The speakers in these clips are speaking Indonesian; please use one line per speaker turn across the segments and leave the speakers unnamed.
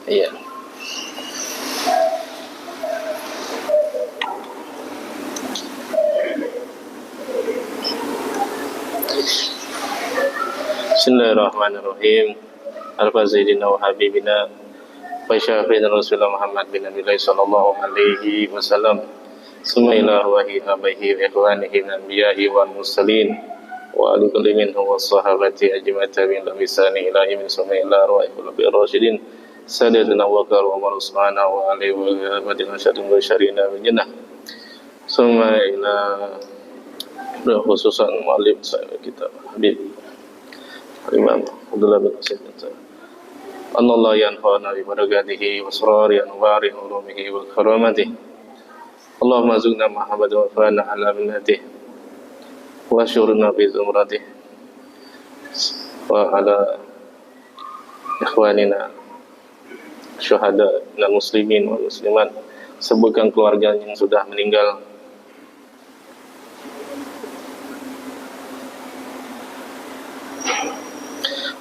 Iya. Bismillahirrahmanirrahim. Al-Fazilina wa Habibina wa Syafi'ina Rasulullah Muhammad bin Nabilah sallallahu alaihi wasallam. Sumailah wa hihabaihi wa ikhwanihi nabiyahi wal mussalin wa alikulli minhum wa sahabati ajmata min lamisani ilahi min sumailah wa ikhulabi rasyidin Sayyidina wa Bakar wa Umar Usmana wa alihi wa madinah syadun wa syarina min jannah. Sumailah khususan mu'allim kita Habib Imam Abdullah bin Husain Allah yanfa'ana bi barakatihi wa surari anwari ulumihi wa karamatihi. Allahumma zugna Muhammad wa fa'ana ala minnatihi wa syurna bi zumratihi wa ala ikhwanina syuhada dan muslimin wal muslimat. Sebutkan keluarga yang sudah meninggal.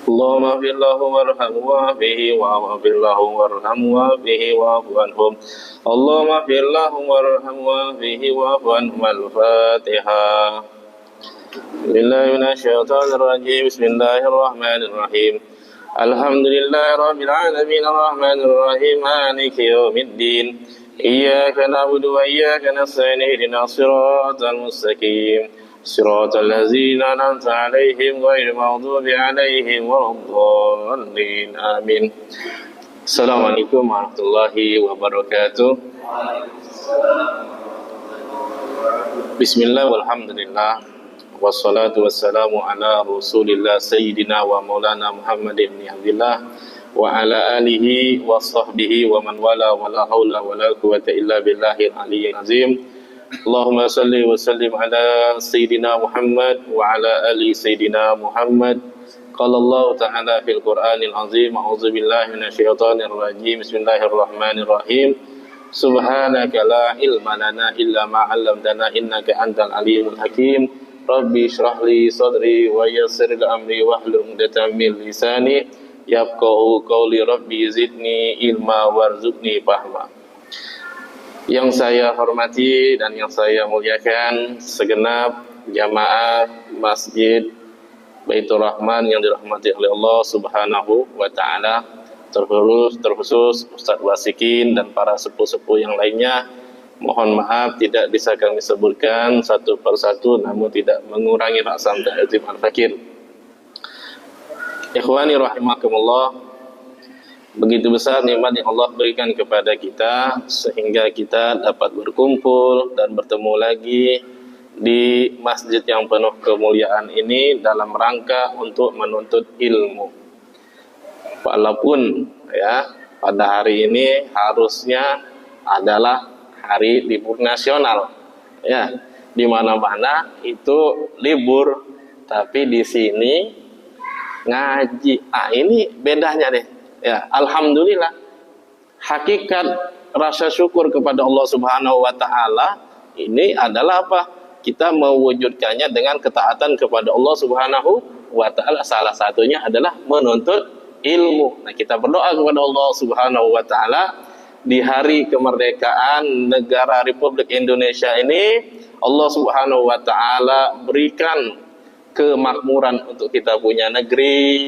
Allahumma fillahu warhamhu wa bihi wa fillahu warhamhu wa bihi wa anhum. Allahumma fillahu warhamhu wa bihi wa anhum. Al-Fatihah. Billahi minasyaitonir rajim. Bismillahirrahmanirrahim. Alhamdulillahi rabbil alamin arrahmanir rahim maliki yaumiddin. Iyyaka na'budu wa iyyaka nasta'in ihdinas siratal mustaqim. Siratal ladzina an'amta 'alaihim ghairil maghdubi 'alaihim waladdallin. Amin. Assalamualaikum warahmatullahi wabarakatuh. Bismillah walhamdulillah wassalatu wassalamu ala Rasulillah sayyidina wa maulana Muhammad ibn Abdullah wa ala alihi wa sahbihi wa man wala wa la haula wa la quwwata illa billahil aliyyil azim. Allahumma salli wa sallim ala Sayyidina Muhammad wa ala ali Sayyidina Muhammad. Qala Allah Ta'ala fil Qur'anil Azim. A'udzu billahi minasyaitonir rajim. Bismillahirrahmanirrahim. Subhanaka la ilma lana illa ma 'allamtana innaka antal alimul hakim. Rabbi shrah li sadri wa yassir li amri wahlul 'uqdatam min lisani yafqahu qawli. Rabbi zidni ilma warzuqni fahma. Yang saya hormati dan yang saya muliakan segenap jamaah Masjid Baitur Rahman yang dirahmati oleh Allah Subhanahu wa taala, terkhusus Ustaz Wasikin dan para sepuh-sepuh yang lainnya. Mohon maaf tidak bisa kami sebutkan satu persatu, namun tidak mengurangi rasa ta'zim al-fakir. Ikhwani rahimakumullah, begitu besar nikmat yang Allah berikan kepada kita sehingga kita dapat berkumpul dan bertemu lagi di masjid yang penuh kemuliaan ini dalam rangka untuk menuntut ilmu. Walaupun ya pada hari ini harusnya adalah hari libur nasional, ya di mana-mana itu libur, tapi di sini ngaji. Ini bedanya deh. Ya, alhamdulillah. Hakikat rasa syukur kepada Allah Subhanahu wa taala ini adalah apa? Kita mewujudkannya dengan ketaatan kepada Allah Subhanahu wa taala. Salah satunya adalah menuntut ilmu. Nah, kita berdoa kepada Allah Subhanahu wa taala di hari kemerdekaan negara Republik Indonesia ini, Allah Subhanahu wa taala berikan kemakmuran untuk kita punya negeri,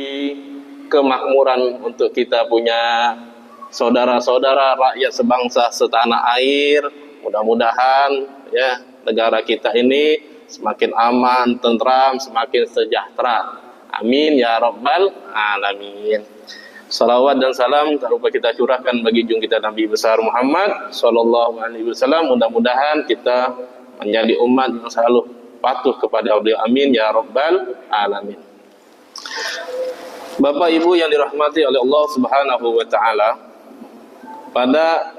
kemakmuran untuk kita punya saudara-saudara rakyat sebangsa setanah air. Mudah-mudahan ya negara kita ini semakin aman, tentram, semakin sejahtera. Amin ya rabbal alamin. Salawat dan salam tak lupa kita curahkan bagi junjungan kita Nabi besar Muhammad sallallahu alaihi wasallam. Mudah-mudahan kita menjadi umat yang selalu patuh kepada beliau. Amin ya rabbal alamin. Bapak Ibu yang dirahmati oleh Allah Subhanahu wa taala, pada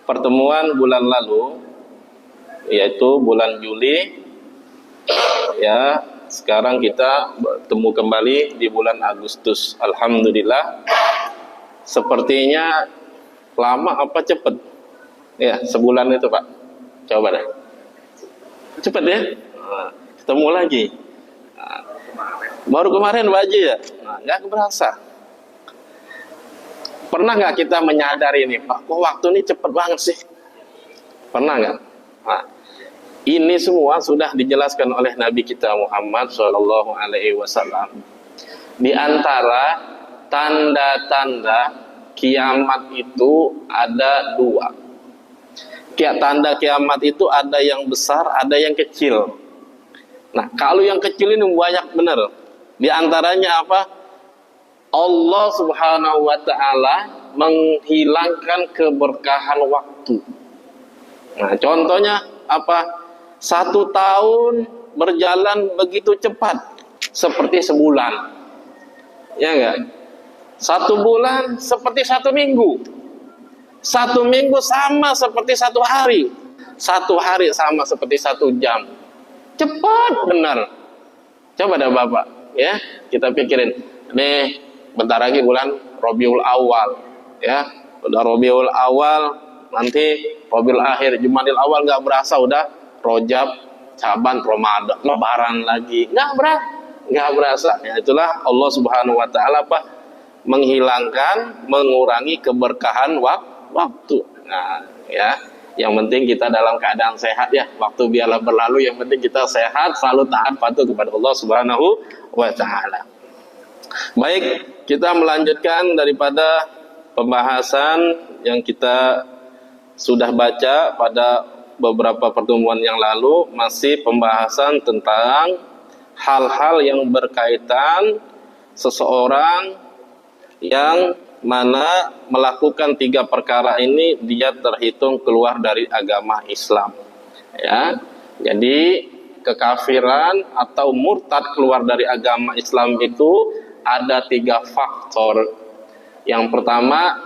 pertemuan bulan lalu, yaitu bulan Juli, ya, sekarang kita bertemu kembali di bulan Agustus. Alhamdulillah. Sepertinya lama apa cepet? Ya, sebulan itu Pak. Coba deh. Cepet ya? Nah, ketemu lagi. Nah, baru kemarin Pak Haji ya? Nah, nggak berasa. Pernah nggak kita menyadari ini, Pak? Kok waktu ini cepet banget sih? Pernah nggak? Nah, ini semua sudah dijelaskan oleh Nabi kita Muhammad Shallallahu Alaihi Wasallam. Di antara tanda-tanda kiamat itu ada dua. Tanda kiamat itu ada yang besar, ada yang kecil. Nah, kalau yang kecil ini banyak benar. Di antaranya apa? Allah Subhanahu wa Ta'ala menghilangkan keberkahan waktu. Nah, contohnya apa? 1 tahun berjalan begitu cepat seperti sebulan, ya enggak? 1 bulan seperti 1 minggu, 1 minggu sama seperti 1 hari, 1 hari sama seperti 1 jam. Cepat benar. Coba dah Bapak, ya, kita pikirin. Nih, bentar lagi bulan Rabiul Awal, ya, udah Rabiul Awal, nanti Rabiul Akhir, Jumadil Awal, nggak berasa udah Rojab, Syaban, Ramadan, Lebaran lagi, nggak berasa. Ya, itulah Allah Subhanahu Wa Taala apa? Menghilangkan, mengurangi keberkahan waktu. Nah, ya, yang penting kita dalam keadaan sehat ya. Waktu biarlah berlalu, yang penting kita sehat, selalu taat patuh kepada Allah Subhanahu Wa Taala. Baik, kita melanjutkan daripada pembahasan yang kita sudah baca pada beberapa pertemuan yang lalu, masih pembahasan tentang hal-hal yang berkaitan seseorang yang mana melakukan 3 perkara ini dia terhitung keluar dari agama Islam. Ya, jadi kekafiran atau murtad keluar dari agama Islam itu ada 3 faktor. Yang pertama,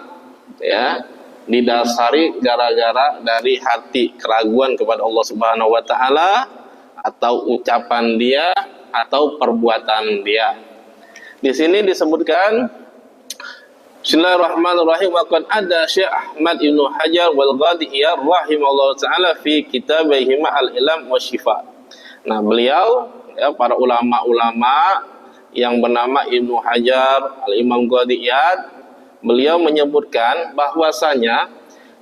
ya, didasari gara-gara dari hati keraguan kepada Allah Subhanahu wa Ta'ala, atau ucapan dia atau perbuatan dia. Di sini disebutkan, Bismillahirrahmanirrahim, wa qad ada Syekh Ahmad Ibnu Hajar wal Ghadiyar rahimahullah taala fi kitabihima al-Ilam wa Syifa. Nah, beliau, ya, para ulama-ulama yang bernama Ibnu Hajar, Al-Imam Ghadiyar, beliau menyebutkan bahwasanya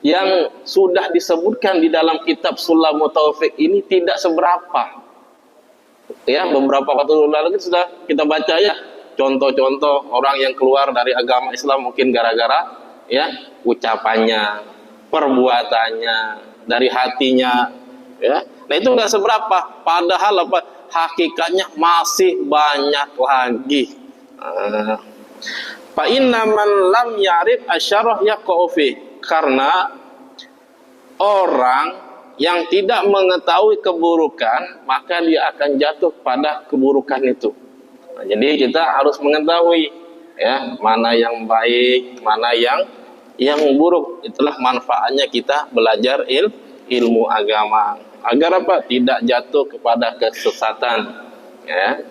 yang sudah disebutkan di dalam kitab Sulamut Taufik ini tidak seberapa. Ya, beberapa waktu lalu sudah kita baca ya, contoh-contoh orang yang keluar dari agama Islam mungkin gara-gara ya ucapannya, perbuatannya, dari hatinya, ya. Nah, itu enggak seberapa, padahal apa? Hakikatnya masih banyak lagi. Fa inna man lam ya'rif asyarah yaqa'u fi, karena orang yang tidak mengetahui keburukan maka dia akan jatuh pada keburukan itu. Nah, jadi kita harus mengetahui ya mana yang baik, mana yang buruk. Itulah manfaatnya kita belajar ilmu agama. Agar apa? Tidak jatuh kepada kesesatan. Ya.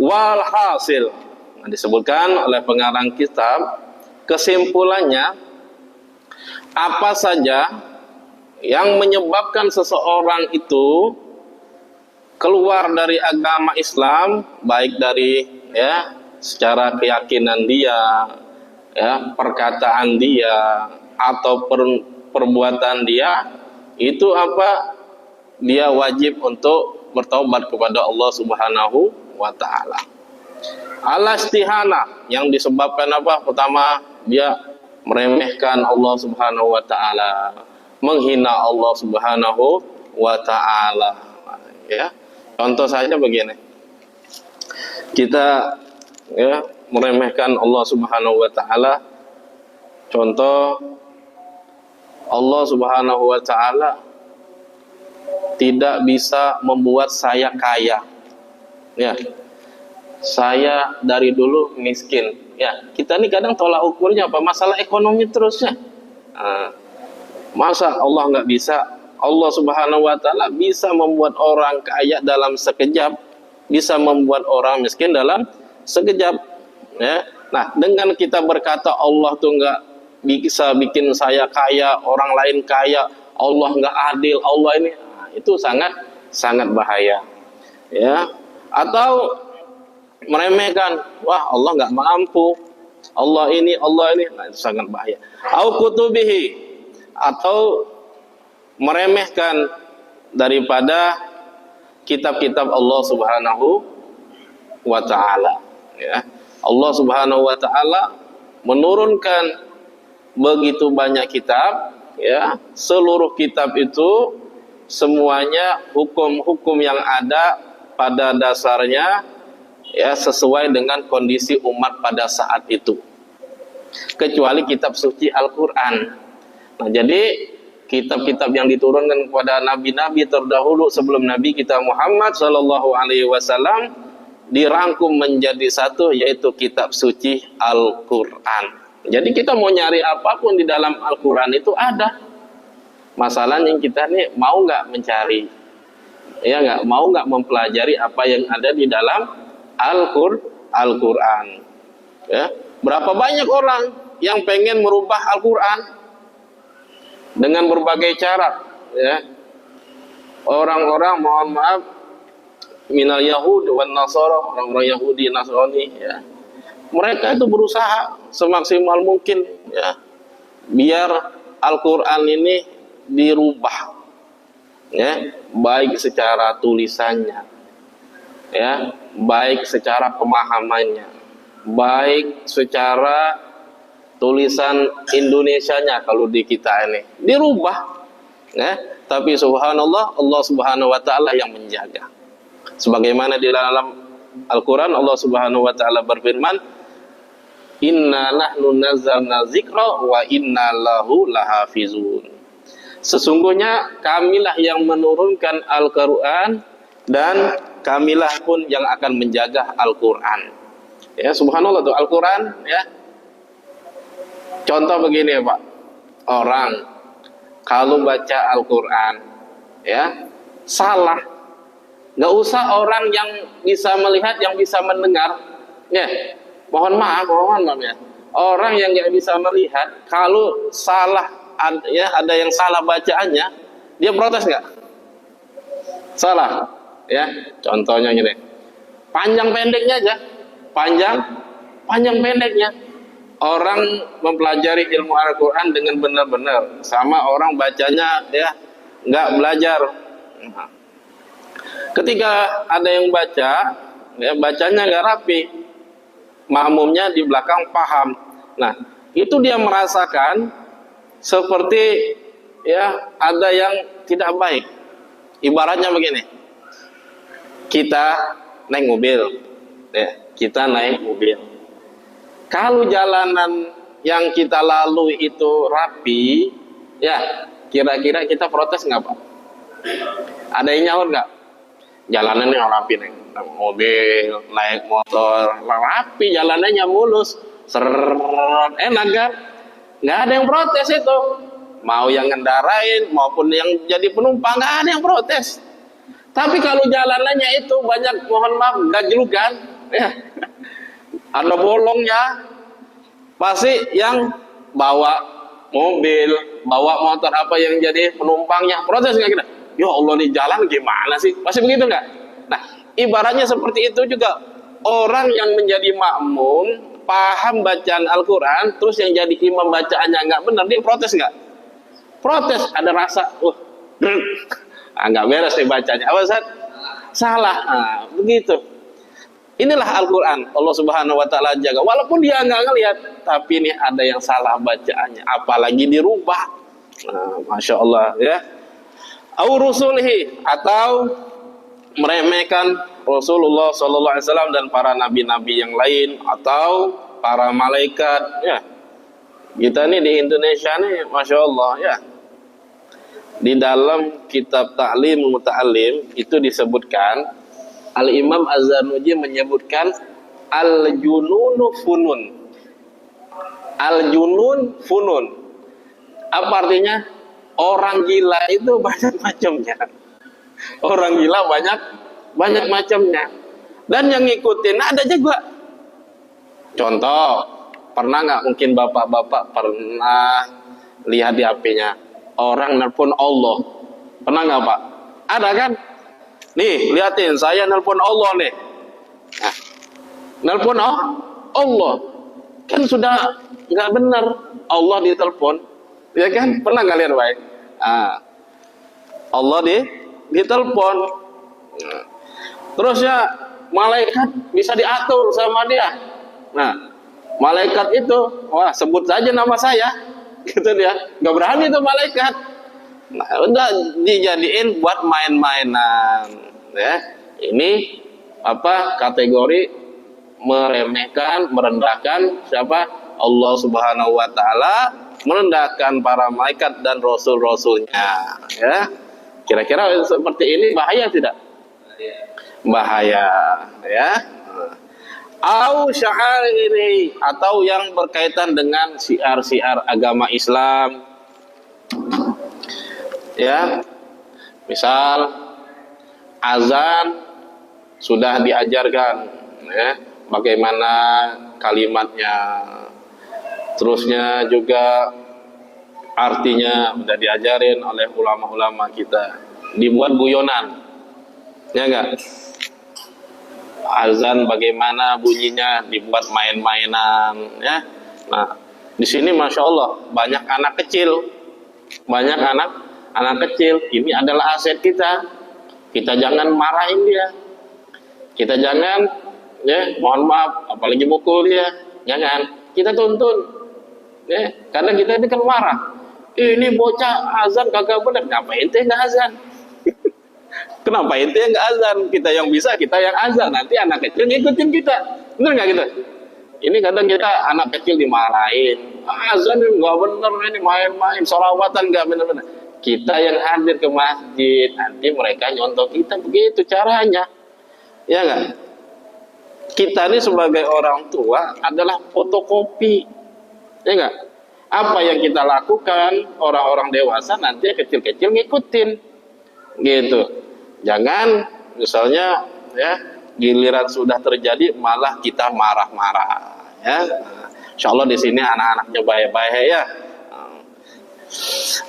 Walhasil, disebutkan oleh pengarang kitab, kesimpulannya, apa saja yang menyebabkan seseorang itu keluar dari agama Islam, baik dari ya secara keyakinan dia, ya perkataan dia atau perbuatan dia, itu apa? Dia wajib untuk bertobat kepada Allah Subhanahu wa Ta'ala. Al-istihana, yang disebabkan apa? Pertama, dia meremehkan Allah Subhanahu wa Ta'ala, menghina Allah Subhanahu wa Ta'ala. Ya, contoh saja begini, kita ya meremehkan Allah Subhanahu wa Ta'ala. Contoh, Allah Subhanahu wa Ta'ala tidak bisa membuat saya kaya. Ya, saya dari dulu miskin. Ya, kita ini kadang tolak ukurnya apa? Masalah ekonomi terusnya. Nah, masa Allah nggak bisa? Allah Subhanahu wa Ta'ala bisa membuat orang kaya dalam sekejap, bisa membuat orang miskin dalam sekejap. Ya. Nah, dengan kita berkata Allah tuh nggak bisa bikin saya kaya, orang lain kaya, Allah nggak adil, Allah ini, nah, itu sangat bahaya. Ya. Atau meremehkan, wah Allah nggak mampu, Allah ini, nah, itu sangat bahaya. Au kutubihi, atau meremehkan daripada kitab-kitab Allah Subhanahu wa Ta'ala. Ya. Allah Subhanahu wa Ta'ala menurunkan begitu banyak kitab, ya. Seluruh kitab itu semuanya hukum-hukum yang ada pada dasarnya, ya, sesuai dengan kondisi umat pada saat itu, kecuali kitab suci Al-Quran. Nah, jadi kitab-kitab yang diturunkan kepada nabi-nabi terdahulu sebelum Nabi kita Muhammad Sallallahu Alaihi Wasallam dirangkum menjadi satu, yaitu kitab suci Al-Quran. Jadi kita mau nyari apapun di dalam Al-Quran itu ada. Masalahnya kita nih mau nggak mencari, ya nggak mau nggak mempelajari apa yang ada di dalam Al-Quran. Ya, berapa banyak orang yang pengen merubah Al-Quran dengan berbagai cara, ya. Orang-orang, mohon maaf, minal Yahud wan Nasara, orang-orang Yahudi Nasrani, ya. Mereka itu berusaha semaksimal mungkin, ya, biar Al-Quran ini dirubah, ya, baik secara tulisannya, ya, baik secara pemahamannya, baik secara tulisan Indonesianya kalau di kita ini dirubah, ya. Tapi subhanallah, Allah Subhanahu wa Ta'ala yang menjaga. Sebagaimana di dalam Al-Quran Allah Subhanahu wa Ta'ala berfirman, inna nahnu nazzalna dzikra wa inna lahu lahafizun. Sesungguhnya kamilah yang menurunkan Al-Quran dan kamilah pun yang akan menjaga Al-Quran. Ya, subhanallah tuh Al-Quran, ya. Contoh begini ya Pak, orang kalau baca Al-Quran, ya, salah, nggak usah orang yang bisa melihat, yang bisa mendengar, ya, mohon maaf ya, orang yang nggak bisa melihat, kalau salah, ya, ada yang salah bacaannya, dia protes nggak? Salah, ya, contohnya gini, panjang pendeknya aja, panjang pendeknya. Orang mempelajari ilmu Al-Quran dengan benar-benar, sama orang bacanya, ya, nggak belajar. Nah, ketika ada yang baca, ya, bacanya nggak rapi, makmumnya di belakang paham. Nah, itu dia merasakan seperti, ya, ada yang tidak baik. Ibaratnya begini, kita naik mobil, ya, kita naik mobil. Kalau jalanan yang kita lalui itu rapi, ya, kira-kira kita protes nggak Pak? Ada yang nyaur nggak? Jalanannya rapi, naik mobil, naik motor, rapi, jalanannya mulus, enak kan? Nggak ada yang protes itu. Mau yang ngendarain maupun yang jadi penumpang, nggak ada yang protes. Tapi kalau jalanannya itu banyak, mohon maaf, gajlukan, ya, ada bolongnya, pasti yang bawa mobil, bawa motor apa yang jadi penumpangnya protes nggak kira? Ya Allah, nih jalan gimana sih? Pasti begitu nggak? Nah, ibaratnya seperti itu juga orang yang menjadi makmum paham bacaan Al-Quran, terus yang jadi imam bacaannya nggak benar, dia protes nggak? Protes, ada rasa, nggak beres nih bacanya. Apa Ustaz? Salah, nah, begitu. Inilah Al-Quran, Allah Subhanahu wa Ta'ala jaga. Walaupun dia nggak ngelihat, tapi ini ada yang salah bacaannya, apalagi dirubah. Nah, Masya Allah, ya. Au rusulihi, atau meremehkan Rasulullah Sallallahu Alaihi Wasallam dan para nabi-nabi yang lain, atau para malaikat, ya. Kita nih di Indonesia nih, Masya Allah, ya. Di dalam kitab Ta'lim Muta'alim itu disebutkan, Al-Imam Az-Zarnuji menyebutkan Al-Jununu Funun. Al-Junun Funun. Apa artinya? Orang gila itu banyak macamnya. Orang gila banyak macamnya. Dan yang ngikutin ada juga. Contoh, pernah nggak mungkin bapak-bapak pernah lihat di HP-nya orang nelpon Allah? Pernah nggak Pak? Ada kan? Nih, liatin, saya nelpon Allah nih. Nah, nelpon Allah. Kan sudah nggak benar Allah ditelepon. Ya kan? Pernah nggak lihat baik? Allah ditelepon. Nah, terus ya malaikat bisa diatur sama dia. Nah, malaikat itu, wah sebut saja nama saya, gitu dia, nggak berani tuh malaikat. Nah, udah dijadiin buat main-mainan, ya. Ini apa kategori meremehkan, merendahkan siapa? Allah Subhanahu Wa Taala, merendahkan para malaikat dan rasul-rasulnya, ya. Kira-kira seperti ini bahaya tidak? Bahaya, ya. Au sya'airi, atau yang berkaitan dengan syiar-syiar agama Islam, ya. Misal azan sudah diajarkan, ya, bagaimana kalimatnya, terusnya juga artinya sudah diajarin oleh ulama-ulama kita, dibuat guyonan, ya enggak? Azan bagaimana bunyinya dibuat main-mainan, ya. Nah, di sini masya Allah banyak anak kecil, banyak anak kecil. Ini adalah aset kita. Kita jangan marahin dia. Kita jangan, ya, mohon maaf, apalagi mukul dia. Jangan. Kita tuntun, ya. Karena kita ini kan marah. Ini bocah azan kagak benar. Ngapain teh nggak azan? Kenapa itu yang nggak azan? Kita yang bisa, kita yang azan. Nanti anak kecil ngikutin kita. Bener nggak gitu? Ini kadang kita anak kecil dimarahin. Azan nggak bener, ini main-main, sholawatan nggak bener-bener. Kita yang hadir ke masjid, nanti mereka nyontoh kita, begitu caranya. Ya nggak? Kita ini sebagai orang tua adalah fotokopi. Ya nggak? Apa yang kita lakukan, orang-orang dewasa nanti kecil-kecil ngikutin. Gitu. Jangan misalnya, ya, giliran sudah terjadi malah kita marah-marah, ya. Insya Allah di sini anak-anaknya baik-baik, ya.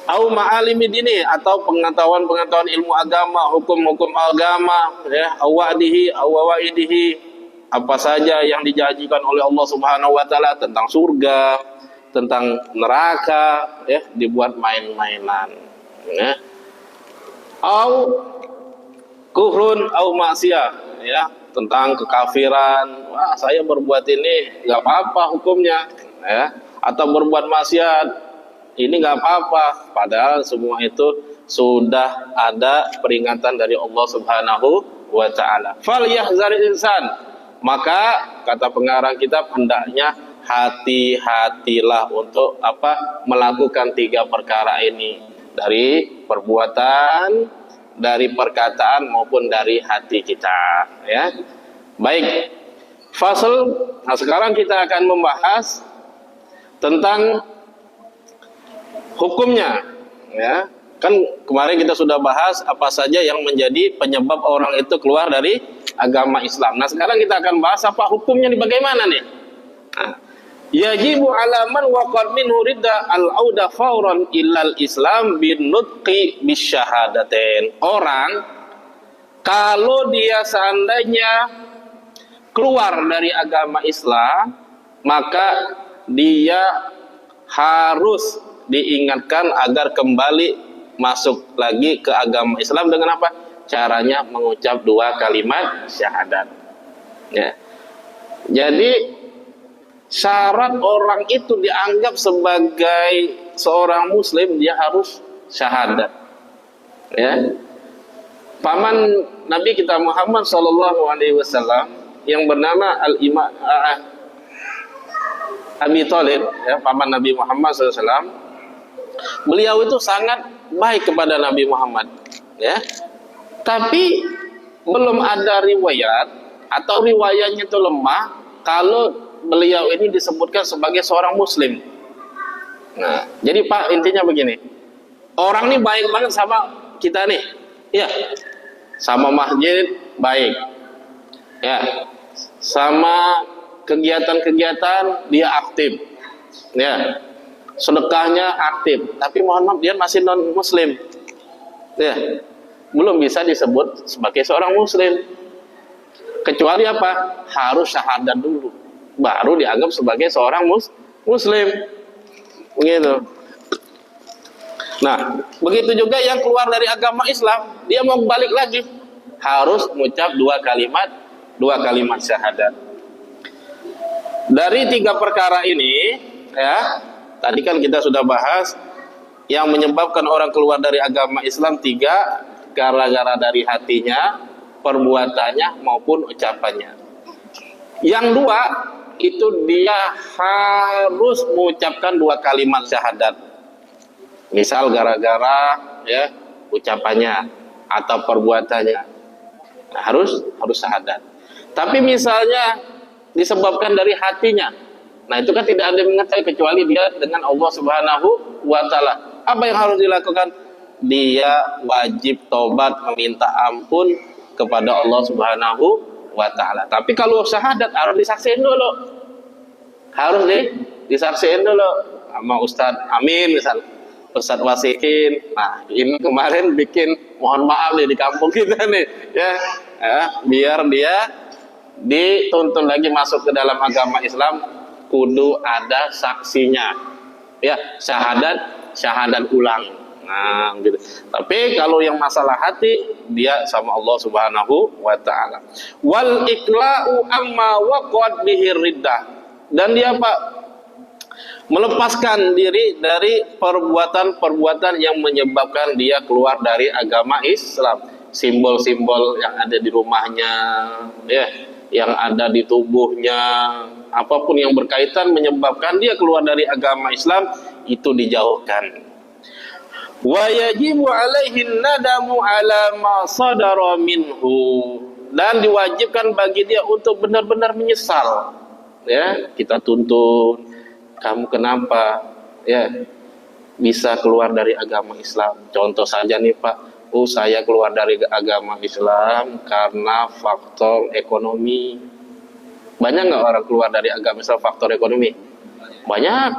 Au ma'alimi dini, atau pengetahuan ilmu agama, hukum-hukum agama, ya, awadihi, awawaidihi, apa saja yang dijanjikan oleh Allah Subhanahu Wa Taala tentang surga, tentang neraka, ya, dibuat main-mainan, ya. Au kufrun au maksiyah, ya, tentang kekafiran. Wah, saya berbuat ini nggak apa-apa hukumnya, ya. Atau berbuat maksiat ini nggak apa-apa, padahal semua itu sudah ada peringatan dari Allah Subhanahu wa Ta'ala. Fal yahzaril insan, maka kata pengarang kitab, hendaknya hati-hatilah untuk apa? Melakukan 3 perkara ini, dari perbuatan, dari perkataan, maupun dari hati kita, ya. Baik, fasal. Nah, sekarang kita akan membahas tentang hukumnya, ya. Kan kemarin kita sudah bahas apa saja yang menjadi penyebab orang itu keluar dari agama Islam. Nah, sekarang kita akan bahas apa hukumnya, nih, bagaimana nih. Nah, yajibu alaman waqad minhu ridda al-auda fauran illal islam bin nutqi bisyahadatain. Orang kalau dia seandainya keluar dari agama Islam, maka dia harus diingatkan agar kembali masuk lagi ke agama Islam dengan apa? Caranya mengucap 2 kalimat syahadat, ya. Jadi syarat orang itu dianggap sebagai seorang muslim, dia harus syahadat, ya. Paman Nabi kita Muhammad SAW yang bernama Al-Imam Abi Thalib, ya, paman Nabi Muhammad SAW, beliau itu sangat baik kepada Nabi Muhammad, ya. Tapi belum ada riwayat, atau riwayatnya itu lemah, kalau beliau ini disebutkan sebagai seorang muslim. Nah, jadi Pak, intinya begini. Orang ini baik banget sama kita nih. Ya. Sama masjid baik. Ya. Sama kegiatan-kegiatan dia aktif. Ya. Sedekahnya aktif, tapi mohon maaf dia masih non muslim. Ya. Belum bisa disebut sebagai seorang muslim. Kecuali apa? Harus syahadat dulu. Baru dianggap sebagai seorang muslim. Begitu. Nah, begitu juga yang keluar dari agama Islam, dia mau balik lagi, harus mengucap dua kalimat syahadat. Dari tiga perkara ini, ya, tadi kan kita sudah bahas yang menyebabkan orang keluar dari agama Islam tiga, gara-gara dari hatinya, perbuatannya maupun ucapannya. Yang dua, itu dia harus mengucapkan dua kalimat syahadat. Misal gara-gara ya ucapannya atau perbuatannya, nah, harus syahadat. Tapi misalnya disebabkan dari hatinya, nah itu kan tidak ada yang mengetahui kecuali dia dengan Allah Subhanahu wa Ta'ala. Apa yang harus dilakukan? Dia wajib tobat, meminta ampun kepada Allah Subhanahu wa Ta'ala. Tapi kalau syahadat harus disaksikan dulu, harus disaksikan dulu sama Ustadz Amin misalnya, Ustadz Wasihin. Nah ini kemarin bikin mohon maaf nih di kampung kita nih ya, biar dia dituntun lagi masuk ke dalam agama Islam, kudu ada saksinya ya, syahadat ulang. Nah gitu. Tapi kalau yang masalah hati, dia sama Allah Subhanahu wa Ta'ala. Wal ikla'u amma waqad bihi riddah, dan dia Pak melepaskan diri dari perbuatan-perbuatan yang menyebabkan dia keluar dari agama Islam. Simbol-simbol yang ada di rumahnya ya, yang ada di tubuhnya, apapun yang berkaitan menyebabkan dia keluar dari agama Islam, itu dijauhkan. Wa yajibu alaihi nadamu ala ma sadara minhu, dan diwajibkan bagi dia untuk benar-benar menyesal. Ya, kita tuntun, kamu kenapa ya bisa keluar dari agama Islam? Contoh saja nih Pak, saya keluar dari agama Islam karena faktor ekonomi. Banyak nggak orang keluar dari agama Islam faktor ekonomi? Banyak.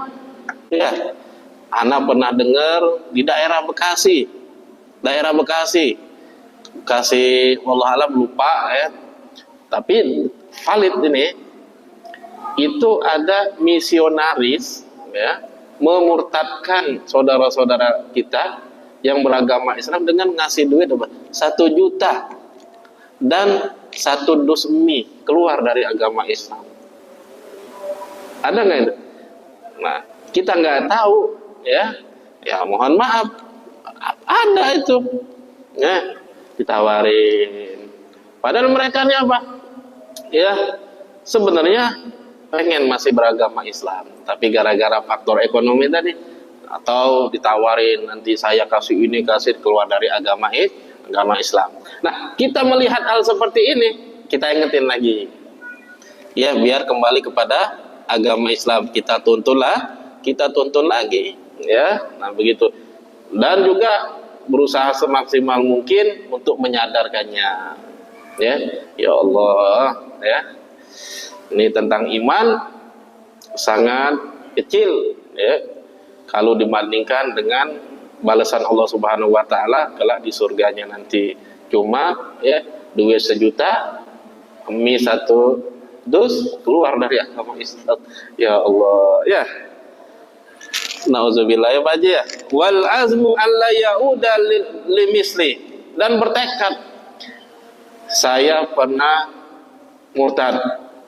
Ya. Anak pernah dengar di daerah Bekasi, wallah alam lupa ya, tapi valid ini, itu ada misionaris ya, memurtadkan saudara-saudara kita yang beragama Islam dengan ngasih duit 1 juta dan 1 dus mie keluar dari agama Islam. Ada nggak itu? Nah, kita nggak tahu. Ya mohon maaf, ada itu ya, ditawarin, padahal mereka ini apa ya, sebenarnya pengen masih beragama Islam, tapi gara-gara faktor ekonomi tadi, atau ditawarin nanti saya kasih ini, kasih, keluar dari agama Islam. Nah, kita melihat hal seperti ini, kita ingetin lagi ya, biar kembali kepada agama Islam, kita tuntun lagi ya. Nah begitu, dan juga berusaha semaksimal mungkin untuk menyadarkannya ya Allah ya, ini tentang iman sangat kecil ya kalau dibandingkan dengan balasan Allah Subhanahu wa Ta'ala kelak di surganya nanti. Cuma ya duit 1 juta, mie 1 dus, keluar dari agama Islam, ya Allah ya. Nauzubillah ya Pak Haji ya. Wal azmu alla yauda limisli, dan bertekad, saya pernah murtad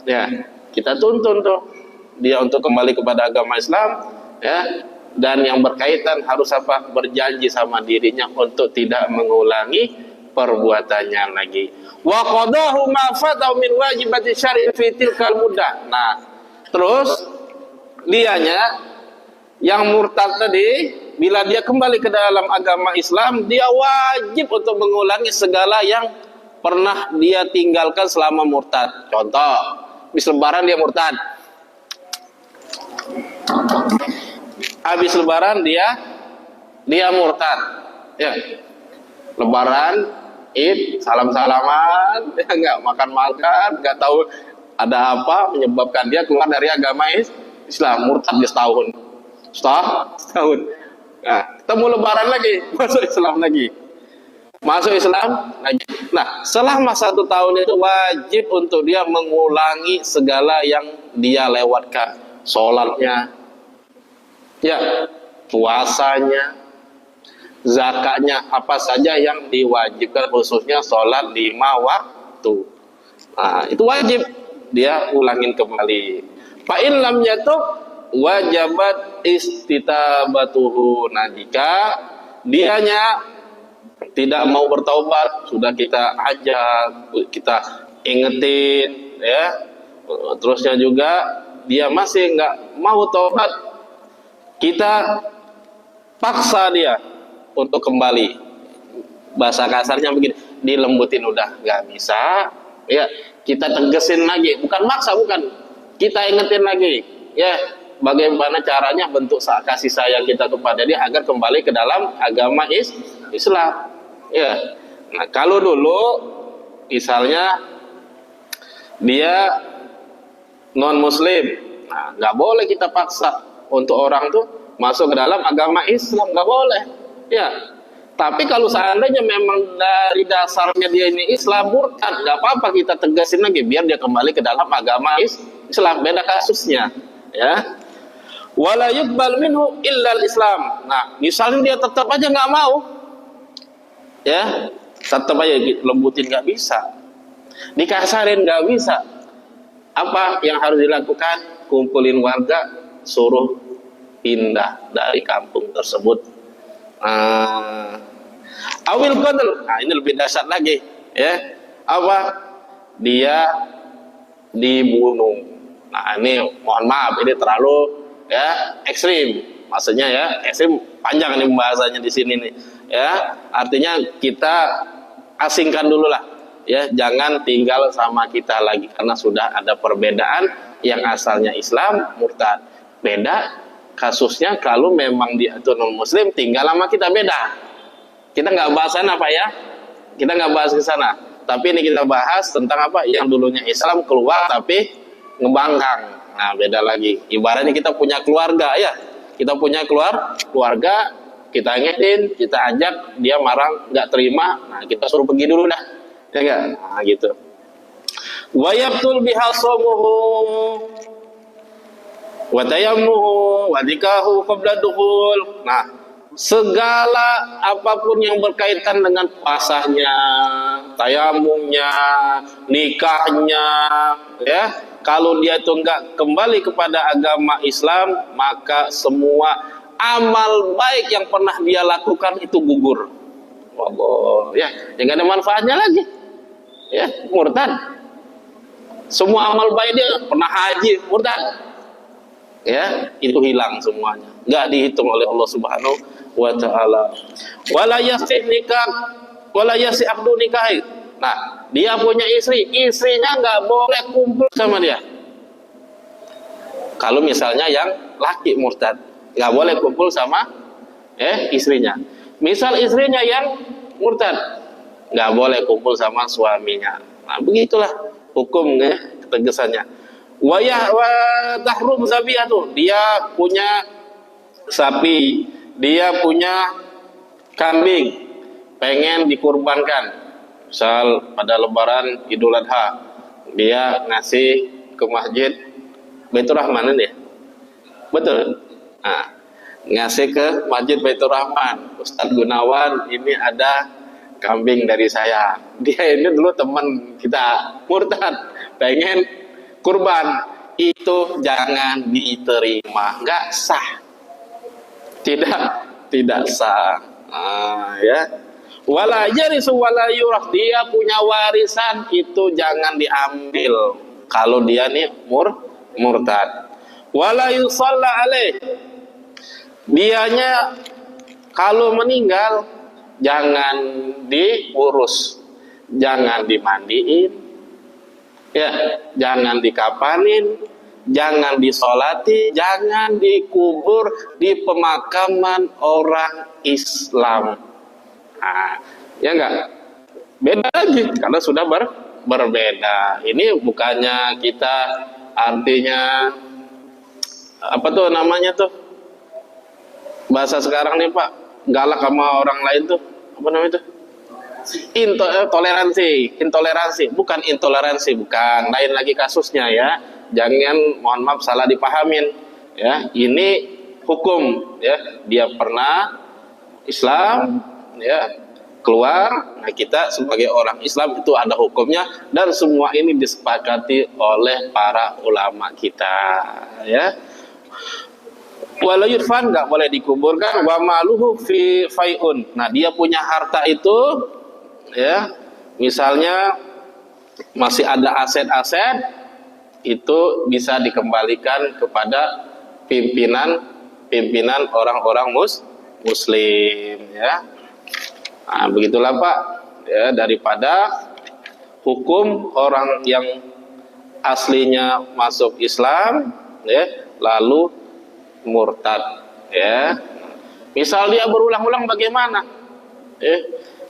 ya, kita tuntun tuh dia untuk kembali kepada agama Islam ya, dan yang berkaitan harus apa, berjanji sama dirinya untuk tidak mengulangi perbuatannya lagi. Wa qadahu ma fatahu min wajibati syar'i fi tilkal muddah. Nah terus dianya yang murtad tadi, bila dia kembali ke dalam agama Islam, dia wajib untuk mengulangi segala yang pernah dia tinggalkan selama murtad. Contoh, habis lebaran dia murtad, habis lebaran dia murtad. Ya. Lebaran, Id, salam-salaman, dia nggak makan-makan, nggak tahu ada apa menyebabkan dia keluar dari agama Islam, murtad dia setahun. Setahun. Nah, ketemu lebaran lagi, masuk Islam lagi. Masuk Islam lagi. Nah, selama 1 tahun itu wajib untuk dia mengulangi segala yang dia lewatkan. Sholatnya, ya, puasanya, zakatnya, apa saja yang diwajibkan, khususnya sholat 5 waktu. Nah, itu wajib dia ulangin kembali. Fa in lam yatub wajabat istitabatuhu. Nah, jika dianya tidak mau bertaubat, sudah kita ajak, kita ingetin, ya. Terusnya juga dia masih nggak mau taubat, kita paksa dia untuk kembali. Bahasa kasarnya begini, dilembutin udah nggak bisa, ya kita tegesin lagi, bukan maksa, bukan, kita ingetin lagi, ya bagaimana caranya, bentuk kasih sayang kita kepada dia agar kembali ke dalam agama Islam. Ya, nah kalau dulu misalnya dia non Muslim, nah nggak boleh kita paksa untuk orang tuh masuk ke dalam agama Islam, nggak boleh. Ya, tapi kalau seandainya memang dari dasarnya dia ini Islam murtad, nggak apa-apa, kita tegasin lagi biar dia kembali ke dalam agama Islam. Beda kasusnya, ya. Wala yuqbal minhu illa Islam. Nah, misalnya dia tetap aja nggak mau, ya, tetap aja lembutin nggak bisa, dikasarin nggak bisa. Apa yang harus dilakukan? Kumpulin warga, suruh pindah dari kampung tersebut. Awil qatl. Nah, ini lebih dahsyat lagi, ya. Apa? Dia dibunuh. Nah, ini mohon maaf, ini terlalu, ya, ekstrim. Maksudnya, ya, ekstrim, panjang nih pembahasannya di sini nih. Ya, artinya kita asingkan dulu lah, ya, jangan tinggal sama kita lagi karena sudah ada perbedaan, yang asalnya Islam murtad. Beda kasusnya kalau memang dia itu non Muslim tinggal sama kita, beda. Kita nggak bahas sana, Pak, ya, kita nggak bahas ke sana, tapi ini kita bahas tentang apa yang dulunya Islam keluar tapi ngebangkang. Nah, beda lagi. Ibaratnya kita punya keluarga, ya, kita punya keluarga, kita ingetin, kita ajak, dia marah, nggak terima, nah kita suruh pergi dulu dah, ya enggak? Nah, gitu. Wa yabtul biha shamuhu wa tayammuhu wa nikahu qabla dukhul. Nah, segala apapun yang berkaitan dengan puasanya, tayamumnya, nikahnya, ya, kalau dia itu enggak kembali kepada agama Islam, maka semua amal baik yang pernah dia lakukan itu gugur. Allah, ya, jangan ada manfaatnya lagi. Ya, murtad. Semua amal baik dia pernah haji, murtad. Ya, itu hilang semuanya. Enggak dihitung oleh Allah Subhanahu wa taala. Wala yasih nikah, wala yasih abdu nikah. Nah, dia punya istri, istrinya enggak boleh kumpul sama dia. Kalau misalnya yang laki murtad, nggak boleh kumpul sama istrinya. Misal istrinya yang murtad, nggak boleh kumpul sama suaminya. Nah, begitulah hukum, ketegasannya. Wa tahrum zabihatu, dia punya sapi, dia punya kambing, pengen dikurbankan. Misal pada lebaran Idul Adha, dia ngasih ke masjid Baitur Rahman ini, betul. Nah, ngasih ke Masjid Baitur Rahman, Ustadz Gunawan, ini ada kambing dari saya. Dia ini dulu teman kita murtad, pengen kurban, itu jangan diterima, nggak sah, tidak sah. Ya, wala yarisu wala yurah, dia punya warisan itu jangan diambil kalau dia nih murtad. Wala yusalla alaih, dianya kalau meninggal jangan diurus, jangan dimandiin, ya, jangan dikapanin, jangan disolati, jangan dikubur di pemakaman orang Islam. Nah, ya enggak? Beda lagi karena sudah berbeda. Ini bukannya kita artinya apa tuh namanya tuh bahasa sekarang nih Pak, galak sama orang lain tuh apa namanya tuh? Intoleransi, bukan intoleransi, bukan, lain lagi kasusnya ya. Jangan, mohon maaf salah dipahamin ya. Ini hukum ya. Dia pernah Islam ya, keluar. Nah, kita sebagai orang Islam itu ada hukumnya dan semua ini disepakati oleh para ulama kita ya. Wala yudfan, nggak boleh dikuburkan. Wa maluhu fi fai'un. Nah, dia punya harta itu ya, misalnya masih ada aset-aset, itu bisa dikembalikan kepada pimpinan orang-orang muslim ya. Nah, begitulah Pak ya, daripada hukum orang yang aslinya masuk Islam ya lalu murtad ya. Misal dia berulang-ulang bagaimana?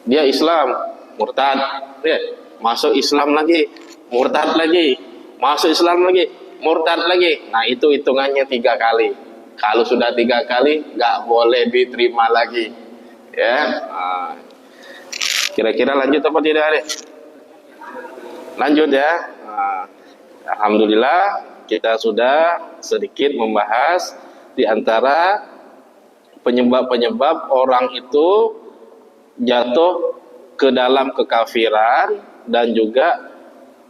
Dia Islam, murtad, ya, masuk Islam lagi, murtad lagi, masuk Islam lagi, murtad lagi. Nah, itu hitungannya 3 kali. Kalau sudah 3 kali, nggak boleh diterima lagi. Ya, nah, kira-kira lanjut apa tidak, Adik? Lanjut ya. Nah, alhamdulillah kita sudah sedikit membahas di antara penyebab-penyebab orang itu jatuh ke dalam kekafiran dan juga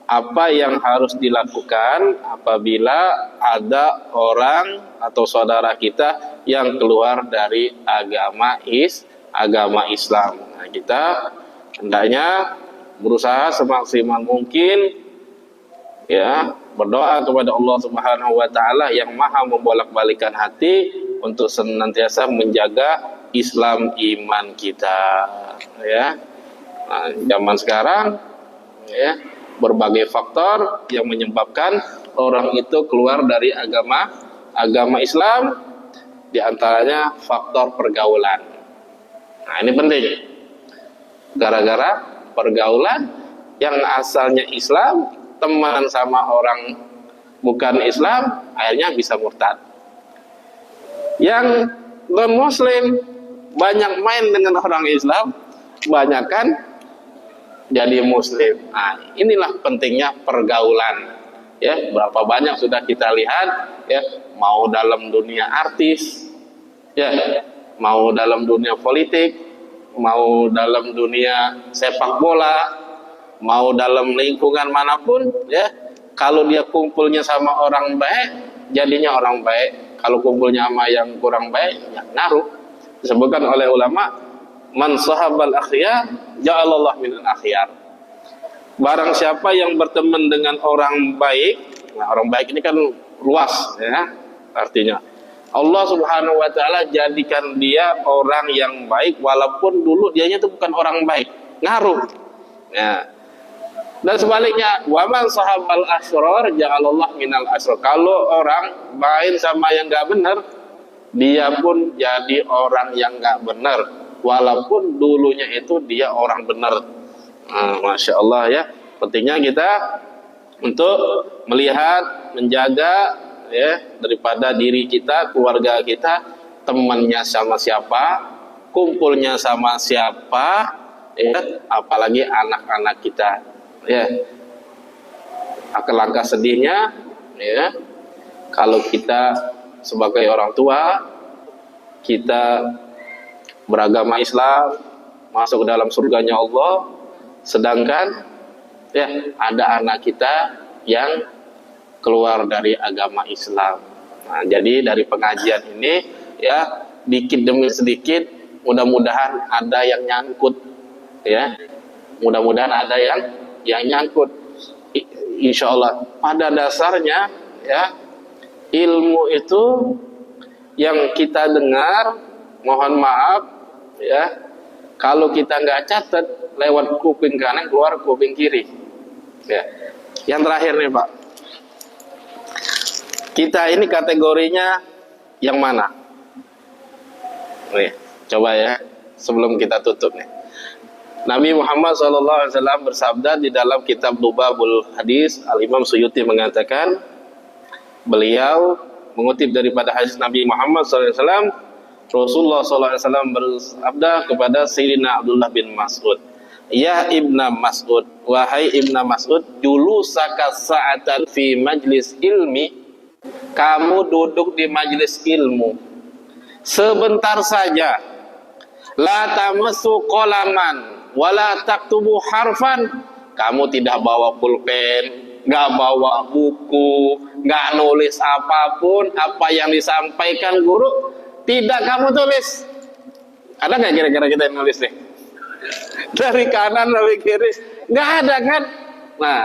apa yang harus dilakukan apabila ada orang atau saudara kita yang keluar dari agama Islam. Nah, kita hendaknya berusaha semaksimal mungkin ya, berdoa kepada Allah Subhanahu wa taala yang Maha membolak-balikan hati untuk senantiasa menjaga Islam iman kita ya. Nah, zaman sekarang ya, berbagai faktor yang menyebabkan orang itu keluar dari agama Islam, di antaranya faktor pergaulan. Nah, ini penting. Gara-gara pergaulan yang asalnya Islam, teman sama orang bukan Islam, akhirnya bisa murtad. Yang non-muslim banyak main dengan orang Islam, banyak kan jadi muslim. Nah, inilah pentingnya pergaulan ya. Berapa banyak sudah kita lihat ya, mau dalam dunia artis ya, mau dalam dunia politik, mau dalam dunia sepak bola, mau dalam lingkungan manapun ya, kalau dia kumpulnya sama orang baik jadinya orang baik, kalau kumpulnya sama yang kurang baik ya ngaruh. Disebutkan oleh ulama, man sahabal akhyar ja'alallah minal akhyar. Barang siapa yang berteman dengan orang baik, nah orang baik ini kan luas ya, artinya Allah Subhanahu wa taala jadikan dia orang yang baik walaupun dulu dianya itu bukan orang baik, ngaruh ya. Dan sebaliknya, wa man sahabal asrar ja'alallah minal asrar. Kalau orang main sama yang enggak benar, dia pun jadi orang yang enggak benar walaupun dulunya itu dia orang benar. Nah, Masya Allah ya, pentingnya kita untuk melihat, menjaga ya, daripada diri kita, keluarga kita, temannya sama siapa, kumpulnya sama siapa ya, apalagi anak-anak kita ya. Alangkah sedihnya ya, kalau kita sebagai orang tua, kita beragama Islam, masuk ke dalam surganya Allah, sedangkan ya ada anak kita yang keluar dari agama Islam. Nah, jadi dari pengajian ini ya, dikit demi sedikit mudah-mudahan ada yang nyangkut ya, mudah-mudahan ada yang nyangkut. Insya Allah pada dasarnya ya, ilmu itu yang kita dengar, mohon maaf ya, kalau kita nggak catat, lewat kuping kanan keluar kuping kiri ya. Yang terakhir nih Pak, Kita ini kategorinya yang mana? Nih, coba ya, sebelum kita tutup nih. Nabi Muhammad SAW bersabda di dalam kitab Lubabul Hadis, Al-Imam Suyuti mengatakan, beliau mengutip daripada hadis Nabi Muhammad SAW, Rasulullah SAW bersabda kepada Sayyidina Abdullah bin Mas'ud, ya Ibna Mas'ud, wahai Ibna Mas'ud, julusaka sa'atan fi majlis ilmi, kamu duduk di majlis ilmu sebentar saja, la tamassu qalaman wala taktubu harfan, kamu tidak bawa pulpen, nggak bawa buku, nggak nulis apapun, apa yang disampaikan guru tidak kamu tulis. Ada nggak kira-kira kita yang nulis nih? Dari kanan dari kiri nggak ada kan? Nah,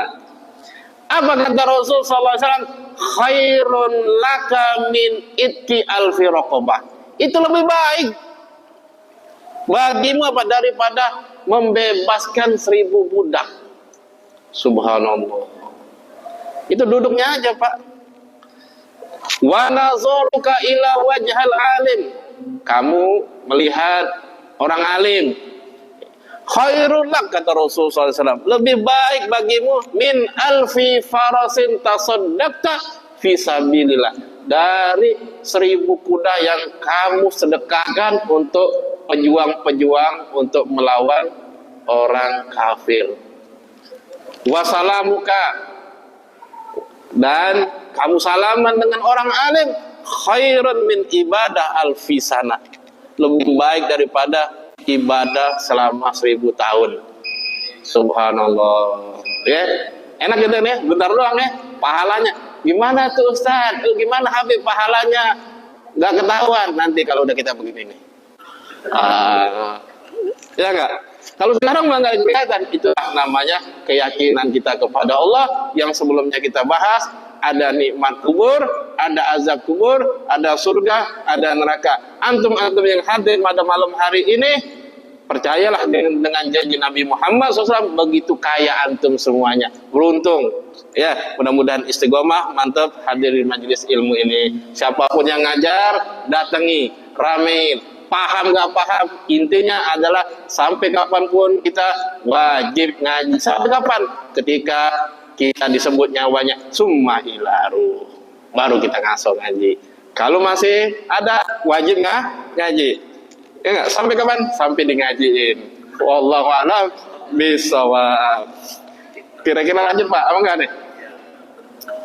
apa kata Rasul SAW? Khairun laka min itki alfi raqabah. Itu lebih baik bagimu apa daripada membebaskan 1000 budak. Subhanallah. Itu duduknya aja, Pak. Wa nazaruka ila wajhal alim, kamu melihat orang alim. Khairul lak, kata Rasul SAW, lebih baik bagimu min alfi farasin tasaddaqta fi sabilillah, dari 1000 kuda yang kamu sedekahkan untuk pejuang-pejuang untuk melawan orang kafir. Wasalamuka, dan kamu salaman dengan orang alim, khairun min ibadah alfisana, lebih baik daripada ibadah selama 1000 tahun. Subhanallah. Ya, enak gitu nih, bentar doang ya, pahalanya. Gimana tuh Ustaz? Gimana Habib pahalanya? Gak ketahuan nanti kalau udah kita begini nih. Ya enggak? Kalau sekarang mah nggak kelihatan. Itulah namanya keyakinan kita kepada Allah yang sebelumnya kita bahas. Ada nikmat kubur, ada azab kubur, ada surga, ada neraka. Antum-antum yang hadir pada malam hari ini, percayalah dengan janji Nabi Muhammad SAW, begitu kaya antum semuanya. Beruntung. Ya, mudah-mudahan istiqomah, mantap hadir di majelis ilmu ini. Siapapun yang ngajar, datangi, ramein. Paham gak paham, intinya adalah sampai kapanpun kita wajib ngaji. Sampai kapan? Ketika kita disebut nyawanya summa ilaru, baru kita ngaso ngaji. Kalau masih ada, wajib nggak ngaji? Ya nggak? Sampai kapan? Sampai di ngajiin. Wallahu a'lam bishawab. Kira-kira lanjut Pak? Apa enggak nih?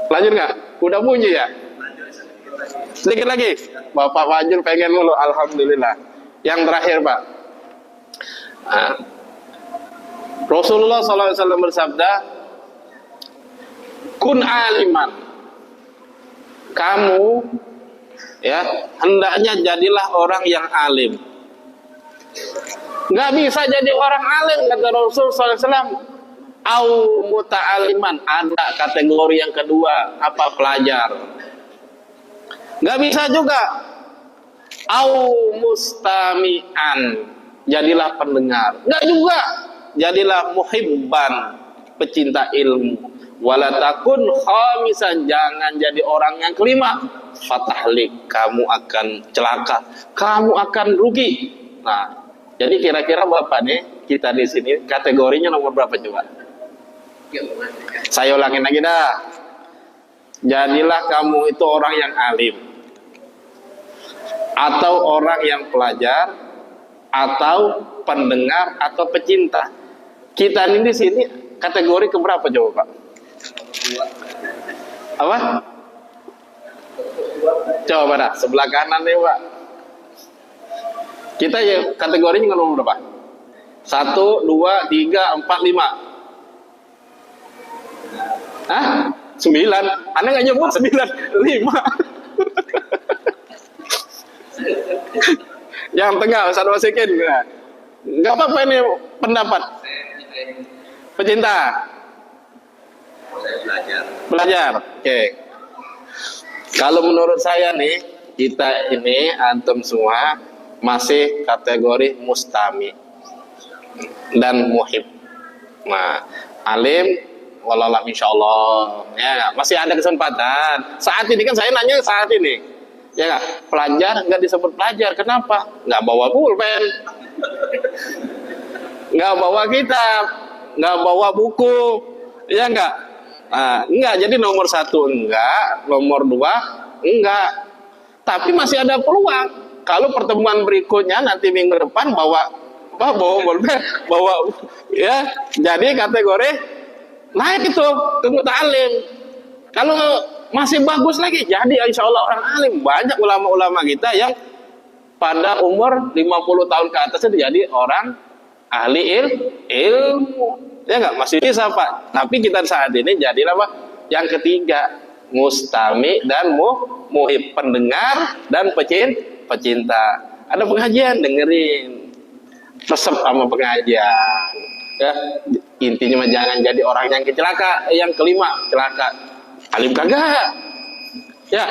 Lanjut nggak? Udah bunyi ya? Sedikit lagi. Bapak Fajrul pengen mulu, alhamdulillah. Yang terakhir Pak, Rasulullah SAW bersabda, kun aliman, kamu ya hendaknya jadilah orang yang alim. Nggak bisa jadi orang alim kata Rasul SAW, au muta'aliman, ada kategori yang kedua, apa, pelajar. Nggak bisa juga au mustami'an, jadilah pendengar. Nggak juga, jadilah muhibban, pecinta ilmu. Wala takun khamisan, jangan jadi orang yang kelima, fatahlik, kamu akan celaka, kamu akan rugi. Nah, jadi kira-kira Bapak nih, kita di sini kategorinya nomor berapa coba? Saya ulangin lagi dah. Jadilah kamu itu orang yang alim, atau orang yang pelajar, atau pendengar, atau pecinta. Kita ini di sini kategori keberapa coba Pak? Apa? Coba dah, sebelah kanan nih Pak. Kita ya kategorinya nomor berapa? 1, 2, 3, 4, 5. Hah? 9? Anda nggak nyebut 9, 5. Yang tengah Ustaz Wasikin. Nggak apa-apa ini pendapat. Pecinta. Belajar. Oke. Kalau menurut saya nih, kita ini antum semua masih kategori mustami dan muhib. Nah, alim, Walalah insyaallah. Ya, masih ada kesempatan. Saat ini kan saya nanya saat ini. Ya nggak? Pelajar nggak disebut pelajar. Kenapa? Nggak bawa pulpen, nggak bawa kitab, nggak bawa buku. Ya nggak? Nah, enggak. Jadi nomor 1 enggak, nomor 2 enggak. Tapi masih ada peluang. Kalau pertemuan berikutnya nanti minggu depan bawa pulpen, bawa ya. Jadi kategori naik itu ke muta'alim. Kalau masih bagus lagi, jadi insya Allah orang alim. Banyak ulama-ulama kita yang pada umur 50 tahun ke atas itu jadi orang ahli ilmu. Ya nggak, masih bisa Pak. Tapi kita saat ini jadilah apa? Yang ketiga, mustami dan muhib, pendengar dan pecinta. Ada pengajian, dengerin, resep sama pengajian. Ya, intinya mah jangan jadi orang yang celaka. Yang kelima, celaka. Alim kagak. Ya,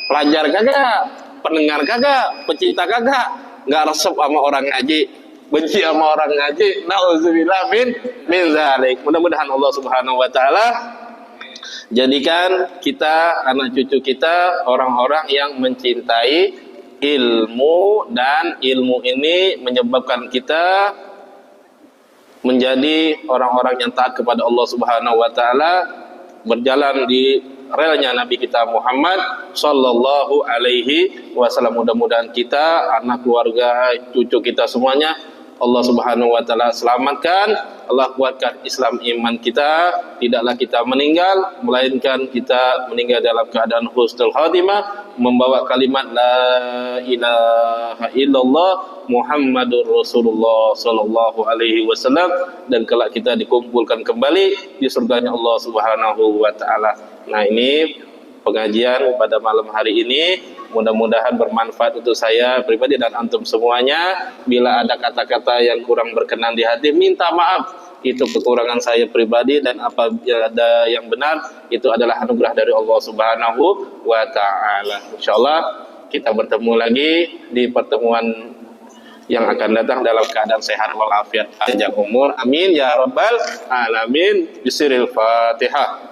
pelajar kagak, pendengar kagak, pecinta kagak, nggak resep sama orang ngaji, benci sama orang ngaji. Nauzubillah min zalik. Mudah-mudahan Allah Subhanahu wa taala jadikan kita, anak cucu kita, orang-orang yang mencintai ilmu, dan ilmu ini menyebabkan kita menjadi orang-orang yang taat kepada Allah Subhanahu wa taala, berjalan di relnya Nabi kita Muhammad sallallahu alaihi wasallam. Mudah-mudahan kita, anak keluarga, cucu kita semuanya Allah Subhanahu wa taala selamatkan, Allah kuatkan Islam iman kita, tidaklah kita meninggal melainkan kita meninggal dalam keadaan husnul khatimah, membawa kalimat la ilaha illallah Muhammadur Rasulullah sallallahu alaihi wasallam, dan kelak kita dikumpulkan kembali di surganya Allah Subhanahu wa taala. Nah, ini pengajian pada malam hari ini mudah-mudahan bermanfaat untuk saya pribadi dan antum semuanya. Bila ada kata-kata yang kurang berkenan di hati, minta maaf. Itu kekurangan saya pribadi, dan apabila ada yang benar, itu adalah anugerah dari Allah Subhanahu wa taala. Insyaallah kita bertemu lagi di pertemuan yang akan datang dalam keadaan sehat walafiat panjang umur. Amin ya rabbal alamin. Bisiril Fatihah.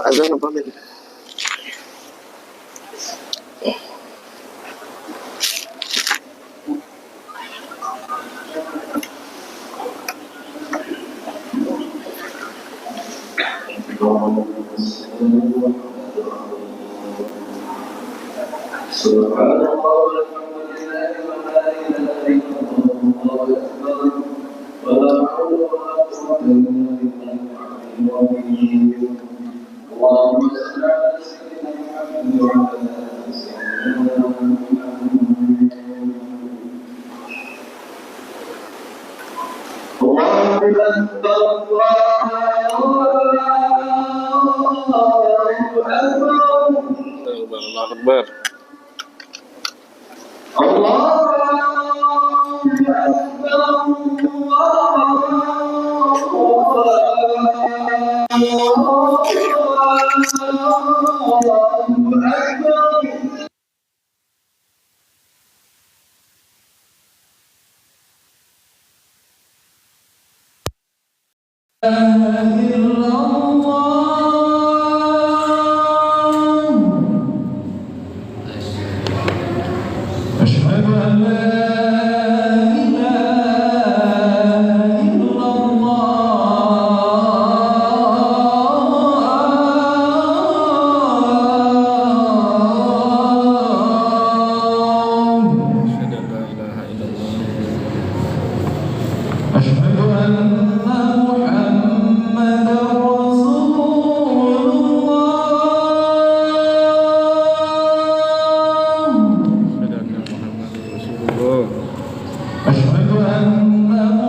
Azan apa ini?
أشهد أن